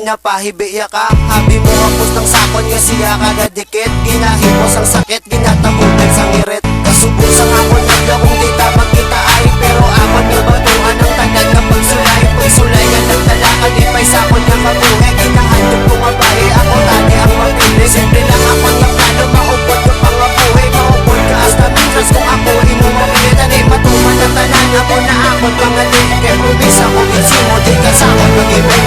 pinapahibiya ka. Habi mo hapos ng sakon nga siya kagadikit. Ginahimos ang sakit, ginatabutan sa ngirit. Kasubok sa akon nagla kung di ta magkita ay. Pero akon nga batuhan ang tagal nga pagsulay. Pagsulay nga nagdala ka di pa'y sakon nga kabuhe. Kinahandog ko nga bae, ako tani ang mapili. Simple lang akon nga plano, maupod ka pang mabuhay. Maupod ka hasta mitras kung ako inumamili. Tani matuman ang tanan, ako na akon pangalit. Kaya promise ako mo di ka sa akon mag-ibig.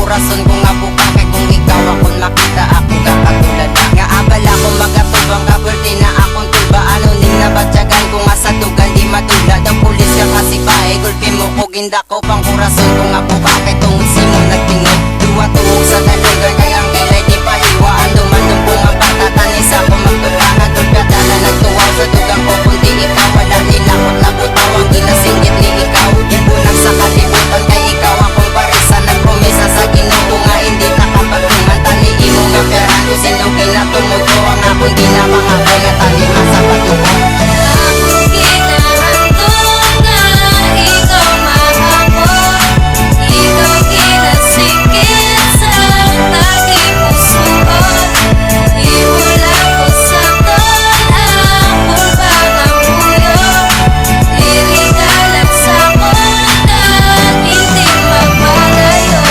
Rason kung nga bukake kung ikaw akong makita ako kakatulad nga abala kung magatubang kabulti na akong tulba ano ning nabatyagan kung nga sa tugan di matulad ang pulis ka kasi bae gulpi mo ko ginda ko pang kurason kung nga bukake tungod si mo nagtingog duwa tuog sa dalugan kaya ang kilay di pahiwaan dumandong kung nga bata tanis ako magtulba nagtulgadala nagtuwaw sa tugang ko kundi ikaw wala nilakot na butaw ang ginasinggit ni ikaw ibulang sa kalibutan kay ikaw akong parisa nagpromesa sa Ginoo nga hindi nakapagtuman tani imo nga perano sino kinatungod ko ang akong ginamangakay nga tani sa pagtuon. Akong ginahandog nga ikaw mahapon, ikaw ginasikit sa tagi pusoon. Iulang ko sa ton akong pangamuyo, irigalang sa kontan hindi magpalayo.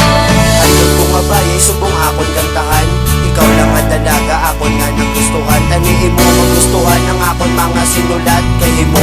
Handog ko nga bae, subong akon kantahan. Ikaw lang ang dalaga, akon nga nagustuhan. Tani imo magustuhan ang akon mga sinulat. Kay imo